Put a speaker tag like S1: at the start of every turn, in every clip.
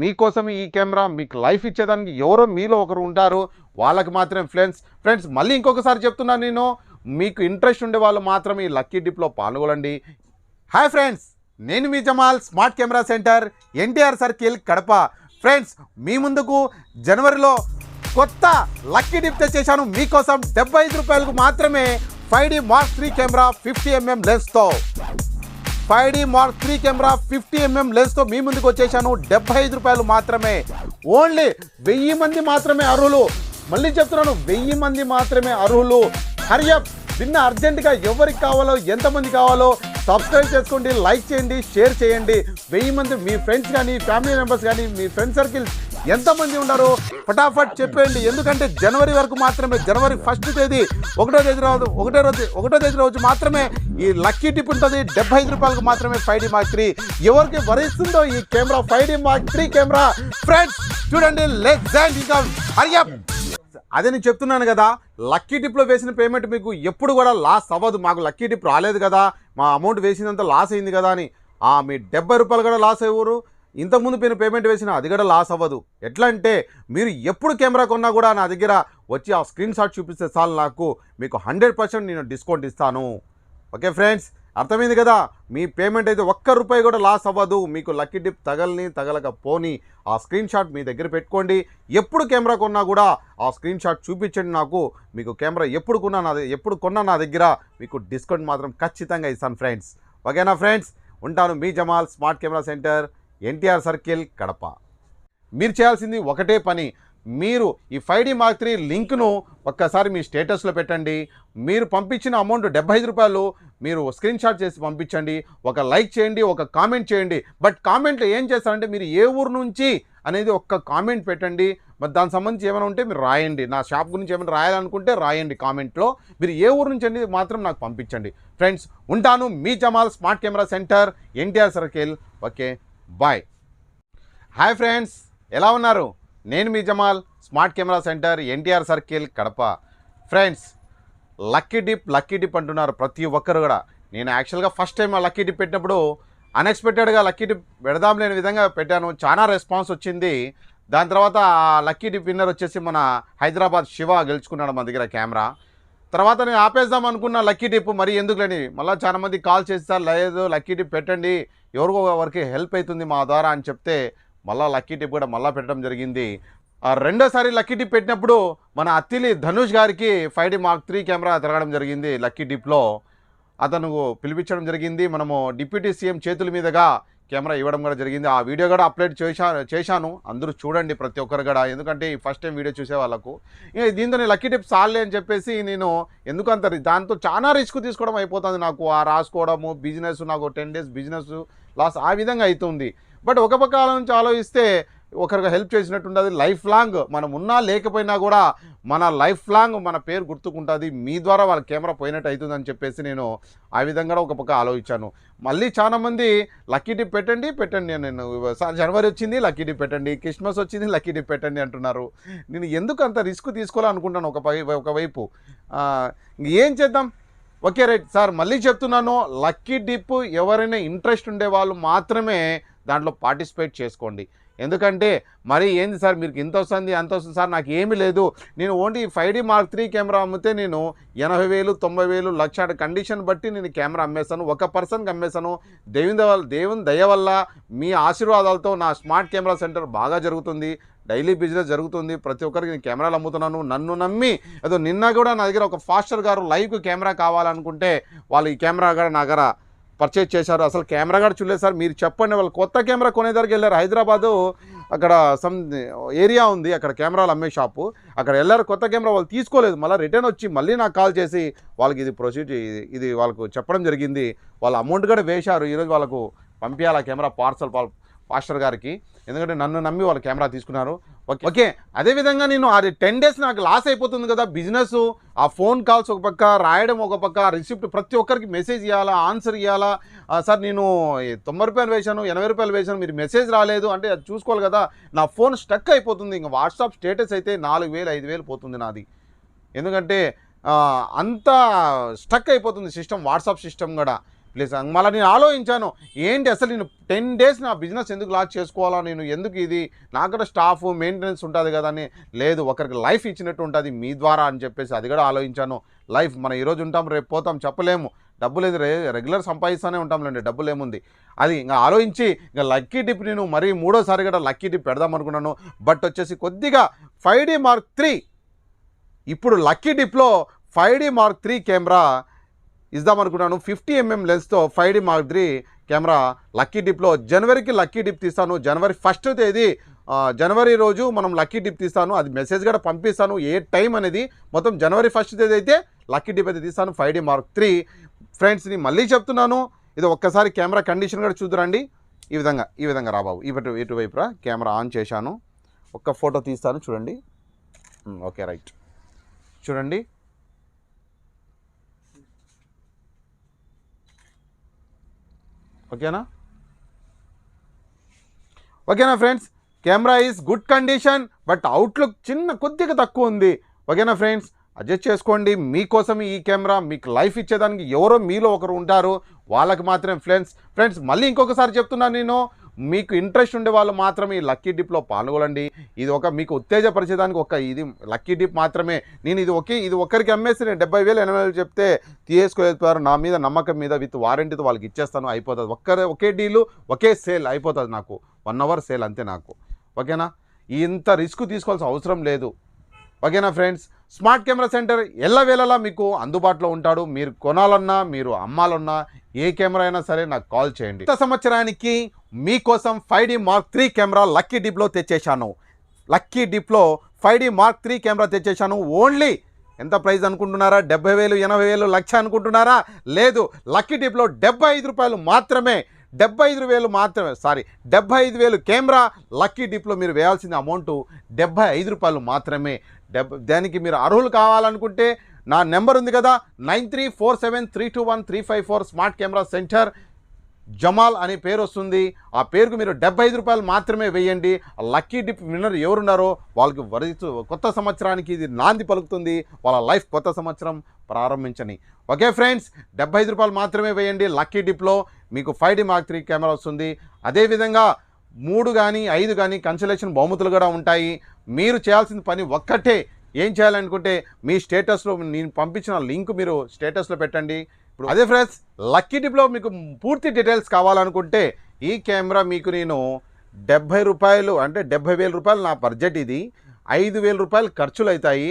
S1: మీకోసం ఈ కెమెరా మీకు లైఫ్ ఇచ్చేదానికి ఎవరో మీలో ఒకరు ఉంటారు. వాళ్ళకి మాత్రమే ఫ్రెండ్స్ మళ్ళీ ఇంకొకసారి చెప్తున్నాను, నేను మీకు ఇంట్రెస్ట్ ఉండే వాళ్ళు మాత్రమే ఈ లక్కీ డిప్లో పాల్గొనండి. హాయ్ ఫ్రెండ్స్, నేను మీ Jamal, smart camera centre, NTR circle, Kadapa. Friends, మీ ముందుకు జనవరిలో కొత్త లక్కీ డిప్ తెచ్చేసాను మీకోసం. 75 రూపాయలకు మాత్రమే 5D Mark III camera 50mm లెన్స్తో. 5D Mark III camera 50mm లెన్స్తో మీ ముందుకు వచ్చేసాను. 75 రూపాయలు మాత్రమే. ఓన్లీ 1000 మంది మాత్రమే అర్హులు. మళ్ళీ చెప్తున్నాను, 1000 మంది మాత్రమే అర్హులు. హరియప్, విన్న అర్జెంటుగా ఎవరికి కావాలో, ఎంతమంది కావాలో సబ్స్క్రైబ్ చేసుకోండి, లైక్ చేయండి, షేర్ చేయండి. 1000 మంది మీ ఫ్రెండ్స్ కానీ, ఫ్యామిలీ మెంబర్స్ కానీ, మీ ఫ్రెండ్ సర్కిల్ ఎంతమంది ఉన్నారు ఫటాఫట్ చెప్పేయండి. ఎందుకంటే జనవరి వరకు మాత్రమే, జనవరి 1వ తేదీ, 1వ తేదీ రోజు మాత్రమే ఈ లక్కీ టిప్ ఉంటుంది. 75 రూపాయలకు మాత్రమే 5D Mark III. ఎవరికి వరిస్తుందో ఈ camera 5D Mark III camera. Friends చూడండి, లెట్స్ అండ్ ఇంకా హరియప్. అదే నేను చెప్తున్నాను కదా, లక్కీ టిప్లో వేసిన పేమెంట్ మీకు ఎప్పుడు కూడా లాస్ అవ్వదు. మాకు లక్కీ టిప్ రాలేదు కదా, మా అమౌంట్ వేసినంత లాస్ అయింది కదా అని మీ 70 రూపాయలు కూడా లాస్ అయ్యారు. ఇంతకుముందు మీరు పేమెంట్ వేసినా అది కూడా లాస్ అవ్వదు. ఎట్లా అంటే, మీరు ఎప్పుడు కెమెరా కొన్నా కూడా నా దగ్గర వచ్చి ఆ స్క్రీన్ షాట్ చూపిస్తే చాలు, మీకు 100% నేను డిస్కౌంట్ ఇస్తాను. ఓకే ఫ్రెండ్స్, అర్థమైంది కదా. మీ పేమెంట్ అయితే ఒక్క రూపాయి కూడా లాస్ అవ్వదు. మీకు లక్కీ డిప్ తగలకపోని ఆ స్క్రీన్ షాట్ మీ దగ్గర పెట్టుకోండి. ఎప్పుడు కెమెరా కొన్నా కూడా ఆ స్క్రీన్ షాట్ చూపించండి నాకు. మీకు కెమెరా ఎప్పుడు కొన్నా నా దగ్గర మీకు డిస్కౌంట్ మాత్రం ఖచ్చితంగా ఇస్తాను ఫ్రెండ్స్. ఓకేనా ఫ్రెండ్స్, ఉంటాను. మీ Jamal, smart camera centre, NTR circle, Kadapa. మీరు చేయాల్సింది ఒకటే పని, మీరు ఈ 5D Mark III లింక్ను ఒక్కసారి మీ స్టేటస్లో పెట్టండి. మీరు పంపించిన అమౌంట్ 75 రూపాయలు మీరు స్క్రీన్ షాట్ చేసి పంపించండి. ఒక లైక్ చేయండి, ఒక కామెంట్ చేయండి. బట్ కామెంట్లో ఏం చేస్తారంటే, మీరు ఏ ఊరు నుంచి అనేది ఒక్క కామెంట్ పెట్టండి. మరి దానికి సంబంధించి ఏమైనా ఉంటే మీరు రాయండి. నా షాప్ గురించి ఏమైనా రాయాలనుకుంటే రాయండి కామెంట్లో. మీరు ఏ ఊరు నుంచి అనేది మాత్రం నాకు పంపించండి. ఫ్రెండ్స్, ఉంటాను. మీ Jamal, smart camera centre, NTR circle. Okay, bye. Hi friends, ఎలా ఉన్నారు? నేను మీ Jamal, smart camera centre, NTR circle, Kadapa. Friends, lucky dip అంటున్నారు ప్రతి ఒక్కరు కూడా. నేను యాక్చువల్గా ఫస్ట్ టైం ఆ లక్కీ డిప్ పెట్టినప్పుడు అన్ఎక్స్పెక్టెడ్గా లక్కీ డిప్ పెడదాం లేని విధంగా పెట్టాను. చాలా రెస్పాన్స్ వచ్చింది. దాని తర్వాత ఆ లక్కీ డిప్ విన్నర్ వచ్చేసి మన హైదరాబాద్ శివ గెలుచుకున్నాడు మన దగ్గర కెమెరా. తర్వాత నేను ఆపేద్దాం అనుకున్న లక్కీ డిప్, మరి ఎందుకులేని మళ్ళీ చాలామంది కాల్ చేస్తారు, లేదు లక్కీ డిప్ పెట్టండి, ఎవరికో వరకు హెల్ప్ అవుతుంది మా ద్వారా అని చెప్తే మళ్ళీ లక్కీ డిప్ కూడా మళ్ళీ పెట్టడం జరిగింది. రెండోసారి లక్కీ డిప్ పెట్టినప్పుడు మన అత్తిలి ధనుష్ గారికి 5D Mark III కెమెరా తిరగడం జరిగింది. లక్కీ డిప్లో అతను పిలిపించడం జరిగింది. మనము డిప్యూటీ సీఎం చేతుల మీదుగా కెమెరా ఇవ్వడం కూడా జరిగింది. ఆ వీడియో కూడా అప్లోడ్ చేశాను. అందరూ చూడండి ప్రతి ఒక్కరు కూడా, ఎందుకంటే ఈ ఫస్ట్ టైం వీడియో చూసే వాళ్ళకు. ఇంకా దీంతో నేను లక్కీ టిప్ సాల్లే అని చెప్పేసి నేను ఎందుకంత దాంతో చాలా రిస్క్ తీసుకోవడం అయిపోతుంది నాకు. ఆ రాసుకోవడము, బిజినెస్, నాకు 10 days బిజినెస్ లాస్ ఆ విధంగా అవుతుంది. బట్ ఒక పక్క నుంచి ఆలోచిస్తే ఒకరికి హెల్ప్ చేసినట్టు ఉంటుంది. లైఫ్ లాంగ్ మనం ఉన్నా లేకపోయినా కూడా మన లైఫ్ లాంగ్ మన పేరు గుర్తుకుంటుంది. మీ ద్వారా వాళ్ళ కెమెరా పోయినట్టు అవుతుందని చెప్పేసి నేను ఆ విధంగా ఒక పక్క ఆలోచించాను. మళ్ళీ చాలామంది లక్కీ డిప్ పెట్టండి నేను జనవరి వచ్చింది లక్కీ డిప్ పెట్టండి, క్రిస్మస్ వచ్చింది లక్కీ డిప్ పెట్టండి అంటున్నారు. నేను ఎందుకు అంత రిస్క్ తీసుకోవాలనుకుంటాను ఒకవైపు. ఏం చేద్దాం. ఓకే రైట్ సార్, మళ్ళీ చెప్తున్నాను, లక్కీ డిప్ ఎవరైనా ఇంట్రెస్ట్ ఉండే వాళ్ళు మాత్రమే దాంట్లో పార్టిసిపేట్ చేసుకోండి. ఎందుకంటే మరి ఏంది సార్ మీకు ఇంత వస్తుంది అంత వస్తుంది సార్, నాకు ఏమీ లేదు, నేను only 5D Mark III camera అమ్మితే నేను 80,000 90,000 లక్ష కండిషన్ బట్టి నేను కెమెరా అమ్మేస్తాను, ఒక పర్సన్కి అమ్మేస్తాను. దేవుని దయ వల్ల మీ ఆశీర్వాదాలతో నా స్మార్ట్ కెమెరా సెంటర్ బాగా జరుగుతుంది, డైలీ బిజినెస్ జరుగుతుంది. ప్రతి ఒక్కరికి నేను కెమెరాలు అమ్ముతున్నాను. నన్ను నమ్మి ఏదో నిన్న కూడా నా దగ్గర ఒక ఫాస్టర్ గారు లైవ్ కెమెరా కావాలనుకుంటే వాళ్ళు ఈ కెమెరా కూడా నా దగ్గర పర్చేజ్ చేశారు. అసలు కెమెరా కూడా చూడలేదు సార్, మీరు చెప్పండి. వాళ్ళు కొత్త కెమెరా కొనేదానికి వెళ్ళారు హైదరాబాదు. అక్కడ సమ్ ఏరియా ఉంది, అక్కడ కెమెరాలు అమ్మే షాపు, అక్కడ వెళ్ళారు. కొత్త కెమెరా వాళ్ళు తీసుకోలేదు. మళ్ళీ రిటర్న్ వచ్చి మళ్ళీ నాకు కాల్ చేసి వాళ్ళకి ఇది వాళ్ళకు చెప్పడం జరిగింది. వాళ్ళ అమౌంట్ కూడా వేశారు. ఈరోజు వాళ్ళకు పంపించాలి ఆ కెమెరా పార్సల్ పాస్టర్ గారికి. ఎందుకంటే నన్ను నమ్మి వాళ్ళు కెమెరా తీసుకున్నారు. ఓకే, అదేవిధంగా నేను అది 10 days నాకు లాస్ అయిపోతుంది కదా బిజినెస్. ఆ ఫోన్ కాల్స్ ఒక పక్క, రాయడం ఒక పక్క, రిసిప్ట్ ప్రతి ఒక్కరికి మెసేజ్ ఇవ్వాలా, ఆన్సర్ ఇవ్వాలా. సార్ నేను 90 రూపాయలు వేశాను, 80 రూపాయలు వేశాను, మీరు మెసేజ్ రాలేదు అంటే అది చూసుకోవాలి కదా. నా ఫోన్ స్టక్ అయిపోతుంది. ఇంకా వాట్సాప్ స్టేటస్ అయితే 4,000 5,000 పోతుంది నాది. ఎందుకంటే అంతా స్టక్ అయిపోతుంది సిస్టమ్, వాట్సాప్ సిస్టమ్ కూడా. ప్లీజ్. మళ్ళీ నేను ఆలోచించాను, ఏంటి అసలు నేను 10 days నా బిజినెస్ ఎందుకు లాంచ్ చేసుకోవాలా, నేను ఎందుకు ఇది, నాకు కూడా స్టాఫ్ మెయింటెనెన్స్ ఉంటుంది కదా అని. లేదు, ఒకరికి లైఫ్ ఇచ్చినట్టు ఉంటుంది మీ ద్వారా అని చెప్పేసి అది కూడా ఆలోచించాను. లైఫ్ మనం ఈరోజు ఉంటాం, రేపు పోతాం, చెప్పలేము. డబ్బులు ఏది రెగ్యులర్ సంపాదిస్తూనే ఉంటాంలేండి, డబ్బులు ఏముంది. అది ఇంకా ఆలోచించి ఇంకా లక్కీ డిప్ నేను మరీ 3వసారి కూడా లక్కీ డిప్ పెడదాం అనుకున్నాను. బట్ వచ్చేసి కొద్దిగా 5D Mark III, ఇప్పుడు లక్కీ డిప్లో 5D Mark III కెమెరా ఇద్దామనుకున్నాను. 50mm లెన్స్తో 5D Mark III camera lucky డిప్లో జనవరికి లక్కీ డిప్ తీస్తాను. జనవరి 1వ తేదీ జనవరి రోజు మనం లక్కీ డిప్ తీస్తాను. అది మెసేజ్ కూడా పంపిస్తాను, ఏ టైం అనేది మొత్తం. జనవరి 1వ తేదీ అయితే లక్కీ డిప్ అయితే తీస్తాను 5D Mark III. ఫ్రెండ్స్ని మళ్ళీ చెప్తున్నాను, ఇది ఒక్కసారి కెమెరా కండిషన్ కూడా చూద్దురండి. ఈ విధంగా రా బాబు, ఇటువైపు రా. కెమెరా ఆన్ చేశాను, ఒక్క ఫోటో తీస్తాను చూడండి. ఓకే రైట్, చూడండి. ఓకేనా friends, camera is good condition, but outlook కొద్దిగా తక్కువ ఉంది. ఓకేనా ఫ్రెండ్స్, అడ్జస్ట్ చేసుకోండి. మీకోసం ఈ కెమెరా, మీకు లైఫ్ ఇచ్చేదానికి ఎవరో మీలో ఒకరు ఉంటారు, వాళ్ళకి మాత్రమే ఫ్రెండ్స్ మళ్ళీ ఇంకొకసారి చెప్తున్నాను, నేను మీకు ఇంట్రెస్ట్ ఉండే వాళ్ళు మాత్రమే ఈ లక్కీ డిప్లో పాల్గొనండి. ఇది మీకు ఉత్తేజపరిచేదానికి ఇది లక్కీ డిప్ మాత్రమే. నేను ఇది ఒక్కరికి అమ్మేసి నేను 70,000 80,000 చెప్తే తీసుకోలేకపోయారు. నా మీద నమ్మకం మీద విత్ వారంటీతో వాళ్ళకి ఇచ్చేస్తాను, అయిపోతుంది. ఒకే డీలు, ఒకే సేల్ అయిపోతుంది. నాకు 1 hour సేల్ అంతే నాకు. ఓకేనా, ఇంత రిస్క్ తీసుకోవాల్సిన అవసరం లేదు. ఓకేనా ఫ్రెండ్స్, స్మార్ట్ కెమెరా సెంటర్ ఎల్లవేళలా మీకు అందుబాటులో ఉంటాడు. మీరు కొనాలన్నా, మీరు అమ్మాలన్నా, ఏ కెమెరా అయినా సరే నాకు కాల్ చేయండి. గత సంవత్సరానికి మీకోసం 5D Mark III camera lucky డిప్లో తెచ్చేశాను. లక్కీ డిప్లో 5D Mark III కెమెరా తెచ్చేశాను. ఓన్లీ ఎంత ప్రైస్ అనుకుంటున్నారా? 70,000 80,000 లక్ష అనుకుంటున్నారా? లేదు, లక్కీ డిప్లో 75 రూపాయలు మాత్రమే. 75,000 మాత్రమే, 75,000 కెమెరా లక్కీ డిప్లో మీరు వేయాల్సిన అమౌంట్ 75 రూపాయలు మాత్రమే. దానికి మీరు అర్హులు కావాలనుకుంటే నా నెంబర్ ఉంది కదా, 9347321354. స్మార్ట్ కెమెరా సెంటర్ జమాల్ అనే పేరు వస్తుంది. ఆ పేరుకు మీరు 75 రూపాయలు మాత్రమే వేయండి. లక్కీ డిప్ విన్నర్ ఎవరున్నారో వాళ్ళకి కొత్త సంవత్సరానికి ఇది నాంది పలుకుతుంది. వాళ్ళ లైఫ్ కొత్త సంవత్సరం ప్రారంభించని. ఓకే ఫ్రెండ్స్, 75 రూపాయలు మాత్రమే వేయండి. లక్కీ డిప్లో మీకు 5D Mark III కెమెరా వస్తుంది. అదేవిధంగా 3 కానీ 5 కానీ కన్సలేషన్ బహుమతులు కూడా ఉంటాయి. మీరు చేయాల్సిన పని ఒక్కటే, ఏం చేయాలనుకుంటే మీ స్టేటస్లో నేను పంపించిన లింక్ మీరు స్టేటస్లో పెట్టండి. ఇప్పుడు అదే ఫ్రెండ్స్, లక్కీ డిప్లో మీకు పూర్తి డీటెయిల్స్ కావాలనుకుంటే ఈ కెమెరా మీకు నేను 70 రూపాయలు, అంటే 70,000 రూపాయలు నా బడ్జెట్. ఇది 5,000 రూపాయలు ఖర్చులు అవుతాయి.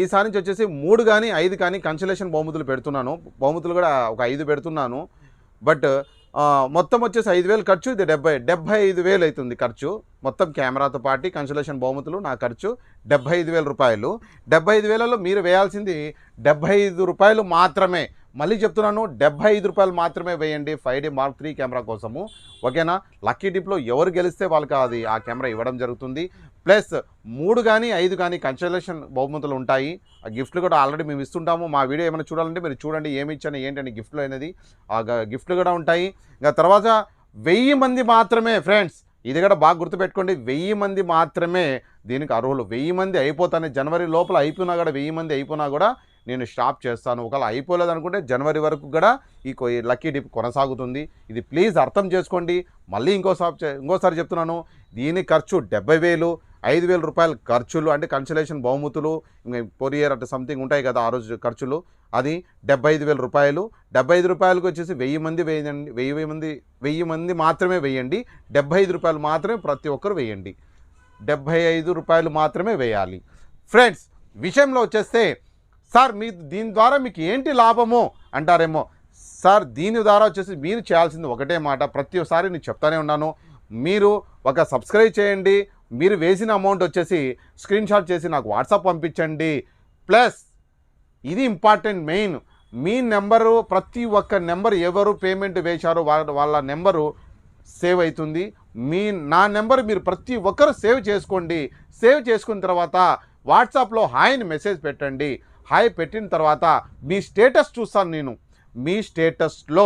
S1: ఈసారి నుంచి వచ్చేసి 3 కానీ 5 కానీ కన్సలేషన్ బహుమతులు పెడుతున్నాను. బహుమతులు కూడా ఒక 5 పెడుతున్నాను. బట్ మొత్తం వచ్చేసి 5,000 ఖర్చు, ఇది 75,000 అవుతుంది ఖర్చు. మొత్తం కెమెరాతో పాటు కన్సలేషన్ బహుమతులు నా ఖర్చు 75,000 రూపాయలు. 75,000లో మీరు వేయాల్సింది 75 రూపాయలు మాత్రమే. మళ్ళీ చెప్తున్నాను, 75 రూపాయలు మాత్రమే వేయండి 5D Mark III కెమెరా కోసము. ఓకేనా, లక్కీ డిప్లో ఎవరు గెలిస్తే వాళ్ళకి ఆ కెమెరా ఇవ్వడం జరుగుతుంది. ప్లస్ 3 కానీ 5 కానీ కన్సలేషన్ బహుమతులు ఉంటాయి. ఆ గిఫ్ట్లు కూడా ఆల్రెడీ మేము ఇస్తుంటాము. మా వీడియో ఏమైనా చూడాలంటే మీరు చూడండి, ఏమి ఇచ్చాను ఏంటని గిఫ్ట్లు అనేది. ఆ గిఫ్ట్లు కూడా ఉంటాయి. ఇంకా తర్వాత 1000 మంది మాత్రమే ఫ్రెండ్స్, ఇది కూడా బాగా గుర్తుపెట్టుకోండి, 1000 మంది మాత్రమే దీనికి అర్హులు. 1000 మంది అయిపోతానే, జనవరి లోపల అయిపోయినా కూడా 1000 మంది అయిపోయినా కూడా నేను స్టాప్ చేస్తాను. ఒకవేళ అయిపోలేదు అనుకుంటే జనవరి వరకు కూడా ఈ లక్కీ డిప్ కొనసాగుతుంది. ఇది ప్లీజ్ అర్థం చేసుకోండి. మళ్ళీ ఇంకోసారి చెప్తున్నాను, దీని ఖర్చు 70,000, 5,000 రూపాయలు ఖర్చులు, అంటే కన్సలేషన్ బహుమతులు, కొరియర్ అంటే సంథింగ్ ఉంటాయి కదా ఆ రోజు ఖర్చులు, అది 75,000 రూపాయలు. 75 రూపాయలకు వచ్చేసి 1000 మంది వేయండి. 1000 మంది మాత్రమే వేయండి. 75 రూపాయలు మాత్రమే ప్రతి ఒక్కరు వేయండి. 75 రూపాయలు మాత్రమే వేయాలి. ఫ్రెండ్స్, విషయంలో వచ్చేస్తే సార్ దీని ద్వారా మీకు ఏంటి లాభము అంటారేమో. సార్, దీని ద్వారా వచ్చేసి మీరు చేయాల్సింది ఒకటే మాట, ప్రతిసారి నేను చెప్తానే ఉన్నాను, మీరు ఒక సబ్స్క్రైబ్ చేయండి. మీరు వేసిన అమౌంట్ వచ్చేసి స్క్రీన్ షాట్ చేసి నాకు వాట్సాప్ పంపించండి. ప్లస్ ఇది ఇంపార్టెంట్, మెయిన్, మీ నెంబరు, ప్రతి ఒక్క నెంబర్ ఎవరు పేమెంట్ వేశారో వాళ్ళ నెంబరు సేవ్ అవుతుంది. నా నెంబర్ మీరు ప్రతి ఒక్కరు సేవ్ చేసుకోండి. సేవ్ చేసుకున్న తర్వాత వాట్సాప్లో హాయ్ని మెసేజ్ పెట్టండి. హాయ్ పెట్టిన తర్వాత మీ స్టేటస్ చూస్తాను నేను. మీ స్టేటస్లో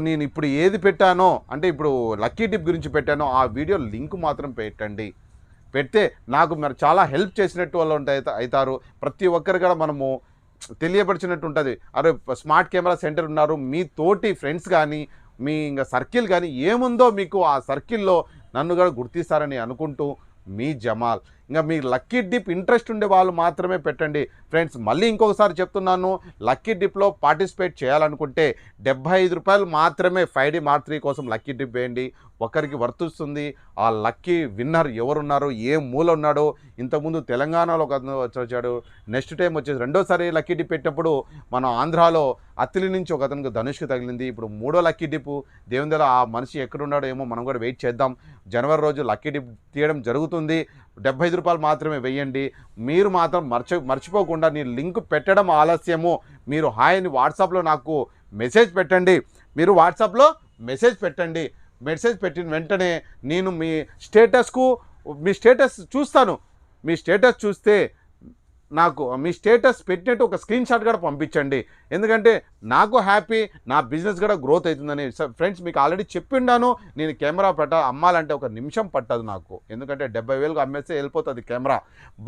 S1: నేను ఇప్పుడు ఏది పెట్టానో, అంటే ఇప్పుడు లక్కీ డిప్ గురించి పెట్టానో ఆ వీడియో లింక్ మాత్రం పెట్టండి. పెడితే నాకు మరి చాలా హెల్ప్ చేసినట్టు వాళ్ళు అవుతారు. ప్రతి ఒక్కరు కూడా మనము తెలియపరిచినట్టు ఉంటుంది. అరే స్మార్ట్ కెమెరా సెంటర్ ఉన్నారు, మీ తోటి ఫ్రెండ్స్ కానీ మీ ఇంకా సర్కిల్ కానీ ఏముందో మీకు ఆ సర్కిల్లో నన్ను కూడా గుర్తిస్తారని అనుకుంటూ మీ జమాల్. ఇంకా మీ లక్కీ డిప్ ఇంట్రెస్ట్ ఉండే వాళ్ళు మాత్రమే పెట్టండి ఫ్రెండ్స్. మళ్ళీ ఇంకొకసారి చెప్తున్నాను, లక్కీ డిప్లో పార్టిసిపేట్ చేయాలనుకుంటే ₹75 మాత్రమే 5D Mark III కోసం లక్కీ డిప్ వేయండి. ఒకరికి వర్తిస్తుంది. ఆ లక్కీ విన్నర్ ఎవరున్నారో, ఏ మూల ఉన్నాడో, ఇంతకుముందు తెలంగాణలో ఒక వచ్చాడు, నెక్స్ట్ టైం వచ్చేసి రెండోసారి లక్కీ డిప్ పెట్టినప్పుడు మన ఆంధ్రాలో అత్తిలి నుంచి ఒక అతనికి ధనుష్కి తగిలింది. ఇప్పుడు మూడో లక్కీ డిప్ దేవుందల ఆ మనిషి ఎక్కడున్నాడో ఏమో మనం కూడా వెయిట్ చేద్దాం. జనవరి రోజు లక్కీ డిప్ తీయడం జరుగుతుంది. ₹75 మాత్రమే వెయ్యండి. మీరు మాత్రం మర్చిపోకుండా నేను లింక్ పెట్టడం ఆలస్యము. మీరు హాయ్ అని వాట్సాప్లో నాకు మెసేజ్ పెట్టండి. మీరు వాట్సాప్లో మెసేజ్ పెట్టండి. మెసేజ్ పెట్టిన వెంటనే నేను మీ స్టేటస్ చూస్తాను. మీ స్టేటస్ చూస్తే నాకు మీ స్టేటస్ పెట్టినట్టు ఒక స్క్రీన్ షాట్ కూడా పంపించండి. ఎందుకంటే నాకు హ్యాపీ, నా బిజినెస్ కూడా గ్రోత్ అవుతుందని. ఫ్రెండ్స్ మీకు ఆల్రెడీ చెప్పిండాను, నేను కెమెరా అమ్మాలంటే ఒక నిమిషం పట్టదు నాకు. ఎందుకంటే 70,000కు అమ్మేస్తే వెళ్ళిపోతుంది కెమెరా.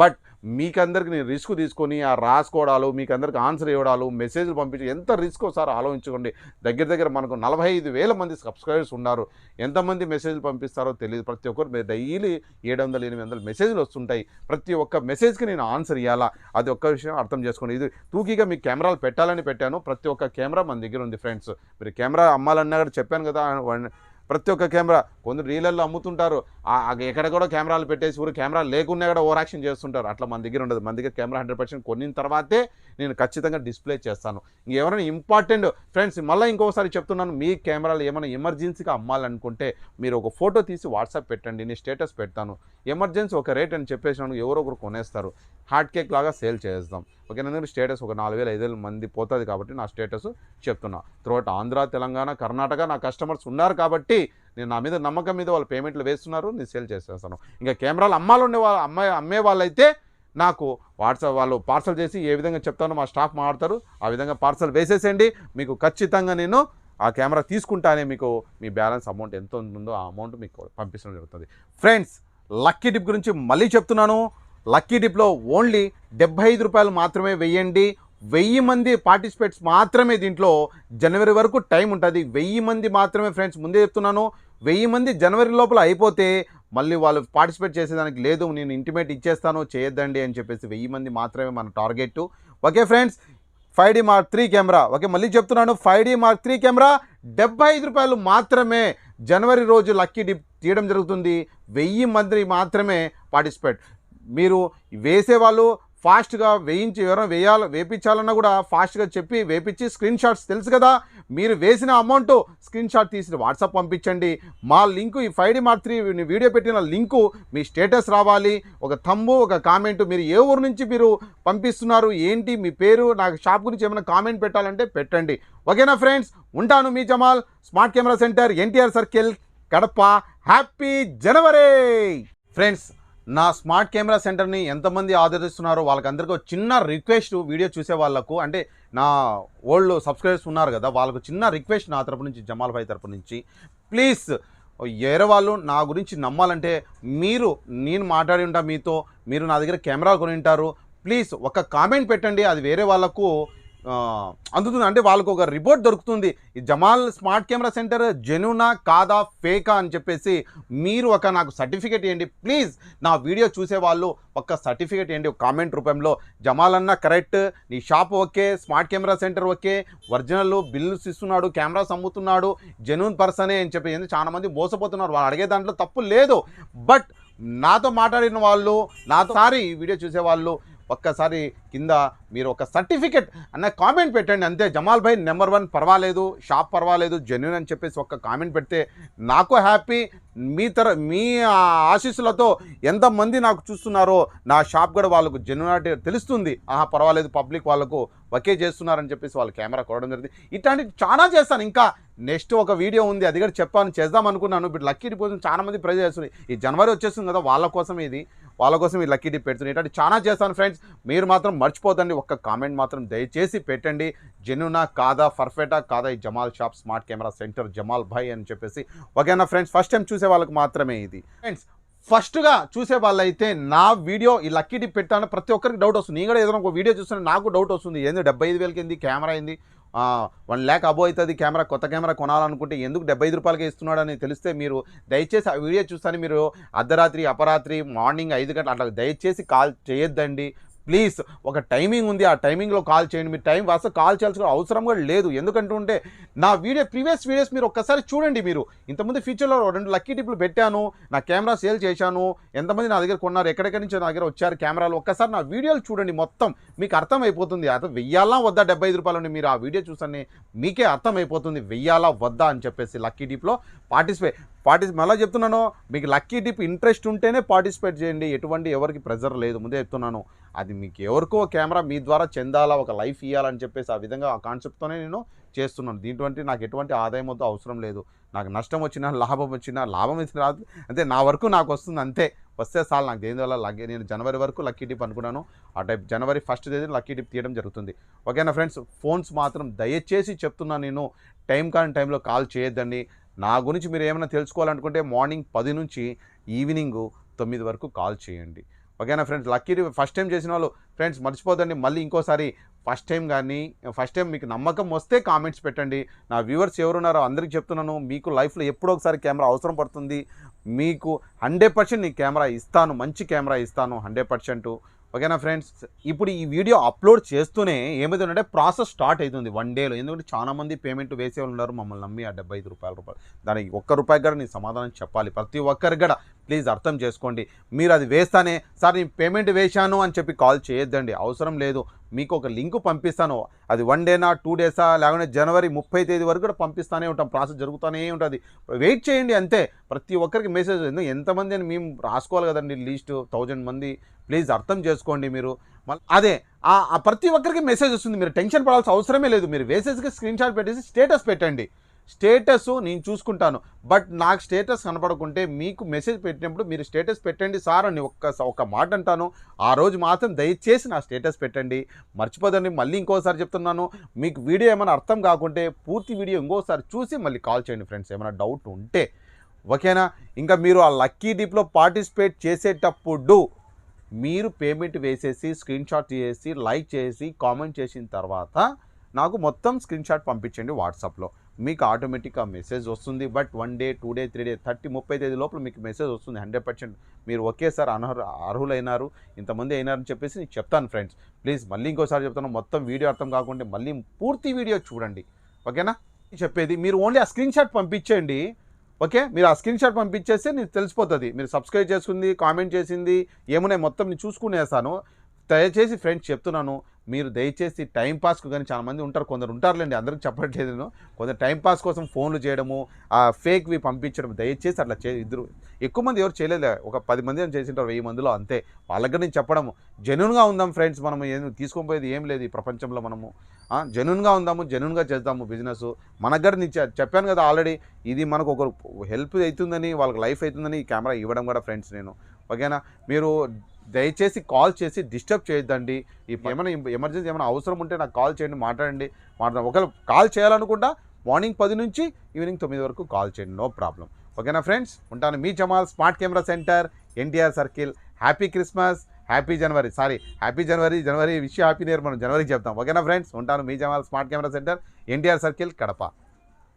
S1: బట్ మీకందరికి నేను రిస్క్ తీసుకొని ఆ రాసుకోవడాలు, మీకందరికి ఆన్సర్ ఇవ్వడాలు, మెసేజ్లు పంపించి ఎంత రిస్క్ ఒకసారి ఆలోచించుకోండి. దగ్గర మనకు 45,000 మంది సబ్స్క్రైబర్స్ ఉన్నారు. ఎంతమంది మెసేజ్లు పంపిస్తారో తెలియదు. ప్రతి ఒక్కరు డైలీ 700-800 మెసేజ్లు వస్తుంటాయి. ప్రతి ఒక్క మెసేజ్కి నేను ఆన్సర్ ఇవ్వాలా, అది ఒక్క విషయం అర్థం చేసుకోండి. ఇది టూకీగా మీ కెమెరాలు పెట్టాలని పెట్టాను. ప్రతి ఒక్క కెమెరా మన దగ్గర ఉంది ఫ్రెండ్స్. మీరు కెమెరా అమ్మాలన్నా కూడా చెప్పాను కదా, ప్రతి ఒక్క కెమెరా కొందరు రీలల్లో అమ్ముతుంటారు. ఎక్కడ కూడా కెమెరాలు పెట్టేసి ఊరు కెమెరా లేకున్నా కూడా ఓవర్ యాక్షన్ చేస్తుంటారు. అట్లా మన దగ్గర ఉండదు. మన దగ్గర కెమెరా 100% కొనిన తర్వాతే నేను ఖచ్చితంగా డిస్ప్లే చేస్తాను. ఇంకెవరైనా ఇంపార్టెంట్ ఫ్రెండ్స్ మళ్ళీ ఇంకోసారి చెప్తున్నాను, మీ కెమెరాలు ఏమైనా ఎమర్జెన్సీగా అమ్మాలనుకుంటే మీరు ఒక ఫోటో తీసి వాట్సాప్ పెట్టండి, నేను స్టేటస్ పెడతాను. ఎమర్జెన్సీ ఒక రేట్ అని చెప్పేసినాను, ఎవరో ఒకరు కొనేస్తారు. హాట్ కేక్ లాగా సేల్ చేస్తాం. ఓకేనా. నేను స్టేటస్ ఒక 4,000-5,000 మంది పోతుంది కాబట్టి నా స్టేటస్ చెప్తున్నా. త్రూఅవుట్ ఆంధ్ర, తెలంగాణ, కర్ణాటక నా కస్టమర్స్ ఉన్నారు కాబట్టి నేను నా మీద నమ్మకం మీద వాళ్ళు పేమెంట్లు వేస్తున్నారు, నేను సేల్ చేసేస్తాను. ఇంకా కెమెరాలు అమ్మే వాళ్ళైతే నాకు వాట్సాప్ వాళ్ళు పార్సల్ చేసి ఏ విధంగా చెప్తానో మా స్టాఫ్ మాట్లాడతారు, ఆ విధంగా పార్సల్ వేసేసేయండి. మీకు ఖచ్చితంగా నేను ఆ కెమెరా తీసుకుంటానే మీకు మీ బ్యాలెన్స్ అమౌంట్ ఎంత ఉంటుందో ఆ అమౌంట్ మీకు పంపించడం జరుగుతుంది. ఫ్రెండ్స్ లక్కీ డిప్ గురించి మళ్ళీ చెప్తున్నాను, లక్కీ డిప్లో ఓన్లీ ₹75 మాత్రమే వెయ్యండి. 1000 మంది పార్టిసిపేట్స్ మాత్రమే దీంట్లో జనవరి వరకు టైం ఉంటుంది. 1000 మంది మాత్రమే ఫ్రెండ్స్, ముందే చెప్తున్నాను. 1000 మంది జనవరి లోపల అయిపోతే మళ్ళీ వాళ్ళు పార్టిసిపేట్ చేసేదానికి లేదు, నేను ఇంటిమేట్ ఇచ్చేస్తాను చేయొద్దండి అని చెప్పేసి 1000 మంది మాత్రమే మన target. Okay friends, 5D Mark III camera. Okay మళ్ళీ చెప్తున్నాను, 5D Mark III కెమెరా ₹75 మాత్రమే జనవరి రోజు లక్కీ డిప్ తీయడం జరుగుతుంది. 1000 మంది మాత్రమే పార్టిసిపేట్. మీరు వేసేవాళ్ళు ఫాస్ట్గా ఎవరైనా వేయించాలన్నా కూడా ఫాస్ట్గా చెప్పి వేపించి స్క్రీన్ షాట్స్ తెలుసు కదా, మీరు వేసిన అమౌంట్ స్క్రీన్ షాట్ తీసి వాట్సాప్ పంపించండి. మా లింకు ఈ 5D Mark III వీడియో పెట్టిన లింకు మీ స్టేటస్ రావాలి, ఒక థంబు ఒక కామెంట్, మీరు ఏ ఊరు నుంచి మీరు పంపిస్తున్నారు ఏంటి మీ పేరు, నాకు షాప్ గురించి ఏమైనా కామెంట్ పెట్టాలంటే పెట్టండి. ఓకేనా ఫ్రెండ్స్, ఉంటాను మీ Jamal, smart camera centre, NTR circle, Kadapa. Happy జనవరి ఫ్రెండ్స్. నా స్మార్ట్ కెమెరా సెంటర్ని ఎంతమంది ఆదరిస్తున్నారో వాళ్ళకందరికీ ఒక చిన్న రిక్వెస్ట్, వీడియో చూసే వాళ్ళకు, అంటే నా ఓల్డ్ సబ్స్క్రైబర్స్ ఉన్నారు కదా, వాళ్ళకు చిన్న రిక్వెస్ట్ నా తరపు నుంచి, జమాల్ భాయ్ తరపు నుంచి. ప్లీజ్ వేరే వాళ్ళు నా గురించి నమ్మాలంటే నేను మాట్లాడి ఉంటా మీతో, మీరు నా దగ్గర కెమెరా కొని ఉంటారు, ప్లీజ్ ఒక కామెంట్ పెట్టండి. అది వేరే వాళ్ళకు అందుతుంది, అంటే వాళ్ళకు ఒక రిపోర్ట్ దొరుకుతుంది. ఈ జమాల్ స్మార్ట్ కెమెరా సెంటర్ జెన్యూనా కాదా ఫేకా అని చెప్పేసి మీరు నాకు సర్టిఫికేట్ ఇవ్వండి ప్లీజ్. నా వీడియో చూసే వాళ్ళు ఒక సర్టిఫికేట్ ఇవ్వండి ఒక కామెంట్ రూపంలో. జమాల్ అన్న కరెక్ట్, నీ shop okay, smart camera centre okay, original bills ఇస్తున్నాడు, కెమెరాస్ అమ్ముతున్నాడు, జెన్యూన్ పర్సనే అని చెప్పి చాలామంది మోసపోతున్నారు. వాళ్ళు అడిగే దాంట్లో తప్పు లేదు. బట్ నాతో మాట్లాడిన వాళ్ళు, ఈ వీడియో చూసేవాళ్ళు ఒక్కసారి కింద మీరు ఒక సర్టిఫికెట్ అన్న కామెంట్ పెట్టండి అంతే. జమాల్ భాయ్ నెంబర్ 1 పర్వాలేదు, షాప్ పర్వాలేదు, జెన్యూన్ అని చెప్పేసి ఒక కామెంట్ పెడితే నాకు హ్యాపీ. మీ ఆశీస్సులతో ఎంతమంది నాకు చూస్తున్నారో నా షాప్ కూడా వాళ్ళకు జెన్యూనిటీ తెలుస్తుంది. పర్వాలేదు, పబ్లిక్ వాళ్ళకు ఒకే చేస్తున్నారని చెప్పేసి వాళ్ళు కెమెరా కొనడం జరిగింది. ఇట్లాంటివి చాలా చేస్తాను. ఇంకా నెక్స్ట్ ఒక వీడియో ఉంది, అది కూడా చేద్దాం అనుకున్నాను. ఇప్పుడు లక్కీ డిప్ కోసం చాలా మంది ప్రైజ్ చేస్తుంది. ఈ జనవరి వచ్చేస్తుంది కదా, వాళ్ళ కోసం ఈ లక్కీ డిప్ పెడుతుంది. ఇట్లాంటి చాలా చేస్తాను ఫ్రెండ్స్. మీరు మాత్రం మర్చిపోతండి, ఒక్క కామెంట్ మాత్రం దయచేసి పెట్టండి. జెన్యూనా కాదా, పర్ఫెక్టా కాదా ఈ Jamal shop smart camera centre Jamal bhai అని చెప్పేసి. ఓకేనా ఫ్రెండ్స్, ఫస్ట్ టైం చూసే వాళ్ళకి మాత్రమే ఇది ఫ్రెండ్స్. ఫస్ట్గా చూసే వాళ్ళైతే నా వీడియో ఈ లక్కీ డిప్ పెట్టాను ప్రతి ఒక్కరికి డౌట్ వస్తుంది. నేను కూడా ఏదైనా ఒక వీడియో చూస్తే నాకు డౌట్ వస్తుంది, ఏంది 75,000కి ఏంది కెమెరా అయింది, 1,00,000 అబో అవుతుంది కెమెరా, కొత్త కెమెరా కొనాలనుకుంటే ఎందుకు 75 రూపాయలకే ఇస్తున్నాడని తెలిస్తే మీరు దయచేసి ఆ వీడియో చూస్తాను. మీరు అర్ధరాత్రి అపరాత్రి మార్నింగ్ 5 గంటలు అట్లా దయచేసి కాల్ చేయొద్దండి ప్లీజ్. ఒక టైమింగ్ ఉంది, ఆ టైమింగ్లో కాల్ చేయండి. మీరు టైం వస్తే కాల్ చేయాల్సిన అవసరం కూడా లేదు. ఎందుకంటుంటే నా ప్రీవియస్ వీడియోస్ మీరు ఒక్కసారి చూడండి. మీరు ఇంతకుముందు ఫ్యూచర్లో 2 లక్కీ టిప్లు పెట్టాను, నా కెమెరా సేల్ చేశాను, ఎంతమంది నా దగ్గర కొన్నారు, ఎక్కడెక్కడి నుంచి నా దగ్గర వచ్చారు కెమెరాలు, ఒక్కసారి నా వీడియోలు చూడండి, మొత్తం మీకు అర్థమైపోతుంది. అర్థం వెయ్యాలా వద్దా 75 రూపాయలని మీరు ఆ వీడియో చూసని మీకే అర్థమైపోతుంది వెయ్యాలా వద్దా అని చెప్పేసి. లక్కీ డిప్లో పార్టిసిపేట్ మళ్ళీ చెప్తున్నాను, మీకు లక్కీ డిప్ ఇంట్రెస్ట్ ఉంటేనే పార్టిసిపేట్ చేయండి. ఎవరికి ప్రెజర్ లేదు, ముందే చెప్తున్నాను. అది మీకు ఎవరికో కెమెరా మీ ద్వారా చెందాలా, ఒక లైఫ్ ఇవ్వాలని చెప్పేసి ఆ విధంగా ఆ కాన్సెప్ట్తోనే నేను చేస్తున్నాను. దీంట్లో నాకు ఎటువంటి ఆదాయం వద్ద అవసరం లేదు. నాకు నష్టం వచ్చినా లాభం ఇచ్చిన రాదు, అంతే నా వరకు నాకు వస్తుంది, అంతే వస్తే చాలు. నాకు దేనివల్ల నేను జనవరి వరకు లక్కీ డిప్ అనుకున్నాను. ఆ టైప్ జనవరి 1st తేదీన లక్కీ డిప్ తీయడం జరుగుతుంది. ఓకేనా ఫ్రెండ్స్. ఫోన్స్ మాత్రం దయచేసి చెప్తున్నాను, నేను టైం కాని టైంలో కాల్ చేయొద్దండి. నా గురించి మీరు ఏమైనా తెలుసుకోవాలనుకుంటే మార్నింగ్ 10 నుంచి ఈవినింగ్ 9 వరకు కాల్ చేయండి. ఓకేనా ఫ్రెండ్స్. లక్కీ ఫస్ట్ టైం చేసిన వాళ్ళు ఫ్రెండ్స్ మర్చిపోదండి, మళ్ళీ ఇంకోసారి ఫస్ట్ టైం మీకు నమ్మకం వస్తే కామెంట్స్ పెట్టండి. నా వ్యూవర్స్ ఎవరున్నారో అందరికీ చెప్తున్నాను, మీకు లైఫ్లో ఎప్పుడో ఒకసారి కెమెరా అవసరం పడుతుంది. మీకు 100% నీ కెమెరా ఇస్తాను, మంచి కెమెరా ఇస్తాను 100%. ఓకేనా ఫ్రెండ్స్. ఇప్పుడు ఈ వీడియో అప్లోడ్ చేస్తూనే ఏమైందంటే ప్రాసెస్ స్టార్ట్ అవుతుంది 1 డేలో. ఎందుకంటే చాలామంది పేమెంట్ వేసే వాళ్ళు ఉన్నారు, మమ్మల్ని నమ్మి ఆ 75 రూపాయలు దానికి ₹1 కూడా నేను సమాధానం చెప్పాలి ప్రతి ఒక్కరికి కూడా. ప్లీజ్ అర్థం చేసుకోండి. మీరు అది వేస్తానే సార్ నేను పేమెంట్ వేశాను అని చెప్పి కాల్ చేయొద్దండి, అవసరం లేదు. మీకు ఒక లింక్ పంపిస్తాను, అది 1 డేనా 2 డేసా లేకుంటే జనవరి 30 తేదీ వరకు కూడా పంపిస్తూనే ఉంటాం, ప్రాసెస్ జరుగుతూనే ఉంటుంది. వెయిట్ చేయండి అంతే. ప్రతి ఒక్కరికి మెసేజ్ ఎంతమంది అని మేము రాసుకోవాలి కదండి, లీస్ట్ 1000 మంది. ప్లీజ్ అర్థం చేసుకోండి మీరు. అదే ప్రతి ఒక్కరికి మెసేజ్ వస్తుంది, మీరు టెన్షన్ పడాల్సిన అవసరమే లేదు. మీరు వేసేసి స్క్రీన్ షాట్ పెట్టేసి స్టేటస్ పెట్టండి. స్టేటస్ నేను చూసుకుంటాను, బట్ నాకు స్టేటస్ కనపడకుంటే మీకు మెసేజ్ పెట్టినప్పుడు మీరు స్టేటస్ పెట్టండి సార్ అని ఒక మాట అంటాను. ఆ రోజు మాత్రం దయచేసి నా స్టేటస్ పెట్టండి, మర్చిపోదండి. మళ్ళీ ఇంకోసారి చెప్తున్నాను, మీకు వీడియో ఏమైనా అర్థం కాకుంటే పూర్తి వీడియో ఇంకోసారి చూసి మళ్ళీ కాల్ చేయండి ఫ్రెండ్స్, ఏమైనా డౌట్ ఉంటే. ఓకేనా. ఇంకా మీరు ఆ లక్కీ డిప్లో పార్టిసిపేట్ చేసేటప్పుడు మీరు పేమెంట్ వేసేసి స్క్రీన్ షాట్ చేసి లైక్ చేసి కామెంట్ చేసిన తర్వాత నాకు మొత్తం స్క్రీన్ షాట్ పంపించండి వాట్సాప్లో. మీకు ఆటోమేటిక్గా మెసేజ్ వస్తుంది. బట్ 1 డే 2 డే 3 డే 30 తేదీ లోపల మీకు మెసేజ్ వస్తుంది 100%. మీరు ఒకేసారి అర్హులైనారు, ఇంతమంది అయినారని చెప్పేసి నేను చెప్తాను ఫ్రెండ్స్. ప్లీజ్ మళ్ళీ ఇంకోసారి చెప్తాను, మొత్తం వీడియో అర్థం కాకుండా మళ్ళీ పూర్తి వీడియో చూడండి. ఓకేనా. చెప్పేది మీరు ఓన్లీ ఆ స్క్రీన్ షాట్ పంపించండి. ఓకే, మీరు ఆ స్క్రీన్ షాట్ పంపించేస్తే నీకు తెలిసిపోతుంది మీరు సబ్స్క్రైబ్ చేసుకుంది, కామెంట్ చేసింది ఏమున్నాయి మొత్తం నేను చూసుకునేసాను. దయచేసి ఫ్రెండ్స్ చెప్తున్నాను, మీరు దయచేసి టైంపాస్కు కానీ చాలామంది ఉంటారు, కొందరు ఉంటారులేండి, అందరికి చెప్పట్లేదు నేను. కొందరు టైంపాస్ కోసం ఫోన్లు చేయడము, ఆ ఫేక్వి పంపించడం, దయచేసి అట్లా ఇద్దరు ఎక్కువ మంది ఎవరు చేయలేదు, ఒక 10 మంది అని చేసింటారు 1000 మందిలో, అంతే. వాళ్ళకి నేను చెప్పడము జెన్యూన్గా ఉందాం ఫ్రెండ్స్. మనం తీసుకొని పోయేది ఏం లేదు ఈ ప్రపంచంలో. మనము జెన్యూన్గా ఉందాము, జెన్యూన్గా చేద్దాము బిజినెస్. మనకు కూడా నేను చెప్పాను కదా ఆల్రెడీ, ఇది మనకు ఒక హెల్ప్ అవుతుందని, వాళ్ళకి లైఫ్ అవుతుందని ఈ కెమెరా ఇవ్వడం కూడా ఫ్రెండ్స్ నేను. ఓకేనా. మీరు దయచేసి కాల్ చేసి డిస్టర్బ్ చేయొద్దండి. ఏమైనా ఎమర్జెన్సీ ఏమైనా అవసరం ఉంటే నాకు కాల్ చేయండి, మాట్లాడండి. ఒకవేళ కాల్ చేయాలనుకుంటా మార్నింగ్ 10 నుంచి ఈవినింగ్ 9 వరకు కాల్ చేయండి, నో ప్రాబ్లం. ఓకేనా ఫ్రెండ్స్. ఉంటాను. మీ Jamal, smart camera centre, NTR circle. Happy Christmas, happy జనవరి విష్ హ్యాపీ ఇయర్ మనం జనవరికి చెప్తాం. ఓకేనా ఫ్రెండ్స్. ఉంటాను. మీ Jamal, smart camera centre, NTR circle, Kadapa.